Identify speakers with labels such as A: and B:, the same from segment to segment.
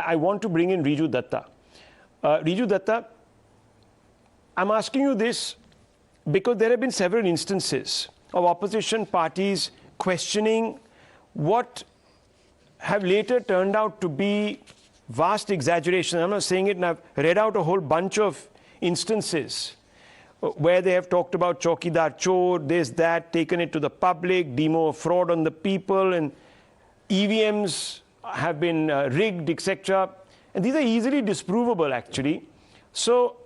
A: I want to bring in Riju Dutta. Riju Dutta, I'm asking you this because there have been several instances of opposition parties questioning what have later turned out to be vast exaggerations. I'm not saying it, and I've read out a whole bunch of instances where they have talked about Chaukidar Chor, this, that, taken it to the public, demo of fraud on the people, and EVMs have been rigged, etc. And these are easily disprovable, actually. So,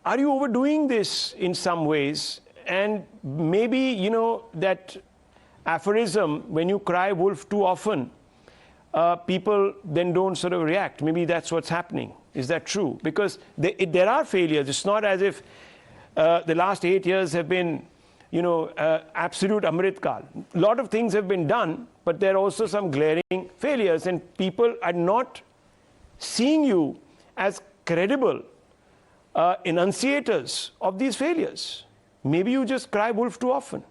A: are you overdoing this in some ways? And maybe, you know, that aphorism, when you cry wolf too often, people then don't sort of react. Maybe that's what's happening. Is that true? Because there are failures. It's not as if the last 8 years have been, you know, absolute Amrit Kal. A lot of things have been done, but there are also some glaring failures, and people are not seeing you as credible enunciators of these failures. Maybe you just cry wolf too often.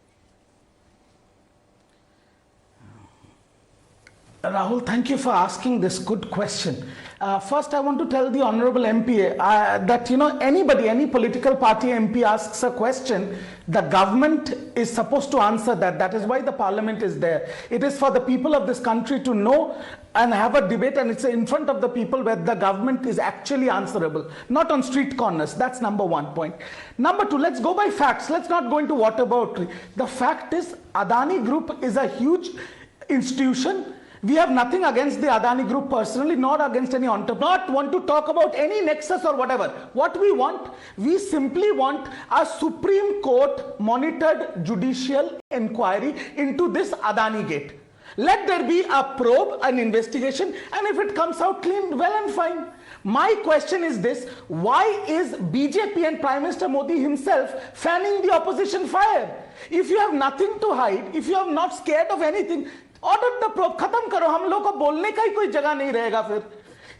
B: Rahul, thank you for asking this good question. First, I want to tell the Honorable MP that, you know, any political party MP asks a question, the government is supposed to answer that. That is why the parliament is there. It is for the people of this country to know and have a debate, and it's in front of the people where the government is actually answerable, not on street corners. That's number one point. Number two, let's go by facts. Let's not go into whataboutery. The fact is, Adani Group is a huge institution. We have nothing against the Adani Group personally, not against any entrepreneur, not want to talk about any nexus or whatever. What we simply want a Supreme Court monitored judicial inquiry into this Adani gate. Let there be a probe, an investigation, and if it comes out clean, well and fine. My question is this: why is BJP and Prime Minister Modi himself fanning the opposition fire? If you have nothing to hide, if you are not scared of anything, order the probe, खत्म करो, हम लोग को बोलने का ही कोई जगह नहीं रहेगा फिर.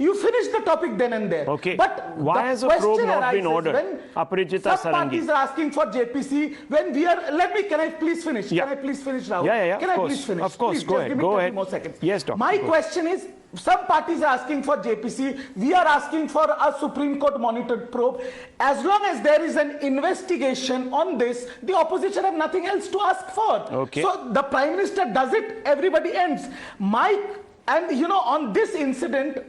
B: You finish the topic then and there.
A: Okay.
B: But
A: why has a probe not been ordered? Aparijita
B: Sarangi. Some parties are asking for JPC. When we are, can I please finish?
A: Yeah.
B: Can I please finish, Rahul?
A: Yeah.
B: Can I please finish?
A: Of course,
B: please,
A: go ahead.
B: Give me 30 more seconds.
A: Yes, doctor.
B: My question is, some parties are asking for JPC. We are asking for a Supreme Court monitored probe. As long as there is an investigation on this, the opposition have nothing else to ask for.
A: Okay.
B: So the Prime Minister does it, everybody ends. And you know, on this incident,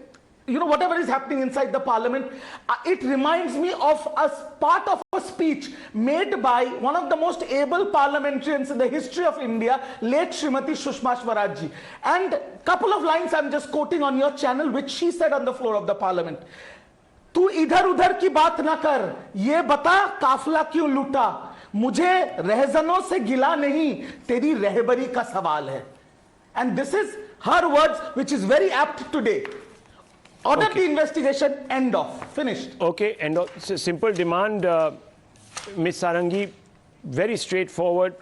B: you know, whatever is happening inside the parliament, it reminds me of a part of a speech made by one of the most able parliamentarians in the history of India, late Srimati Sushma Swaraj ji. And a couple of lines I'm just quoting on your channel, which she said on the floor of the parliament. तू इधर उधर की बात ना कर, ये बता काफला क्यों लूटा, मुझे रहजनों से गिला नहीं, तेरी रहबरी का सवाल है. And this is her words, which is very apt today. Order the investigation, end of. Finished.
A: Okay, and it's a simple demand, Ms. Sarangi, very straightforward.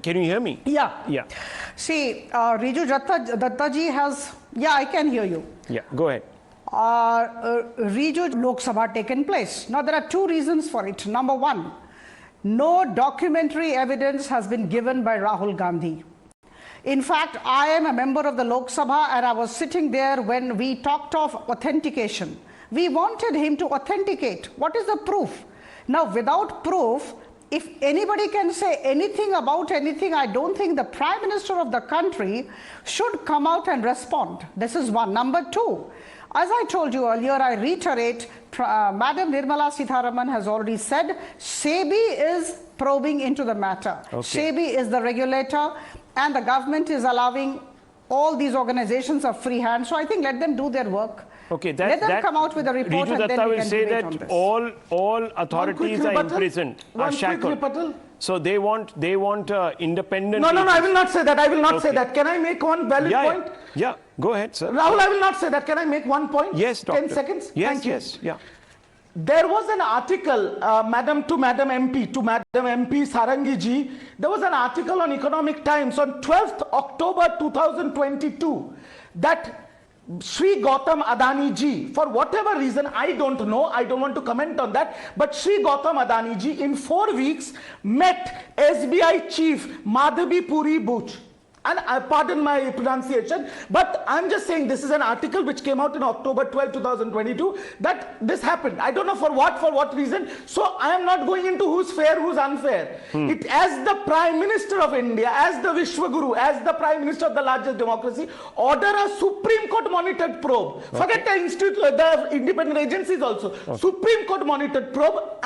A: Can you hear me?
C: Yeah. See, Riju Dutta ji has, I can hear you.
A: Yeah, go ahead.
C: Riju Lok Sabha taken place. Now, there are two reasons for it. Number one, no documentary evidence has been given by Rahul Gandhi. In fact, I am a member of the Lok Sabha and I was sitting there when we talked of authentication. We wanted him to authenticate. What is the proof? Now, without proof, if anybody can say anything about anything, I don't think the Prime Minister of the country should come out and respond. This is one. Number two, as I told you earlier, I reiterate, Madam Nirmala Sitharaman has already said, SEBI is probing into the matter.
A: Okay.
C: SEBI is the regulator and the government is allowing all these organizations a free hand. So I think let them do their work.
A: Okay,
C: let them come out with a report.
A: Riju
C: and then
A: Dutta
C: we
A: will
C: can
A: say
C: debate on
A: that
C: this.
A: all authorities are imprisoned, are shackled. So they want independent.
B: No, I will not say that. I will not say that. Can I make one valid point?
A: Yeah, go ahead, sir.
B: Rahul, I will not say that. Can I make one point?
A: Yes, doctor.
B: 10 seconds?
A: Yes,
B: Thank you.
A: yes, yeah.
B: There was an article, Madam MP Sarangi ji, there was an article on Economic Times on 12th October 2022 that Sri Gautam Adani ji, for whatever reason, I don't know, I don't want to comment on that, but Sri Gautam Adani ji in 4 weeks met SBI chief Madhavi Puri Buch. And pardon my pronunciation, but I'm just saying this is an article which came out in October 12, 2022, that this happened. I don't know for what reason. So I am not going into who's fair, who's unfair. It, as the Prime Minister of India, as the Vishwaguru, as the Prime Minister of the largest democracy, order a Supreme Court monitored probe. Forget the institute, the independent agencies also. Supreme Court monitored probe.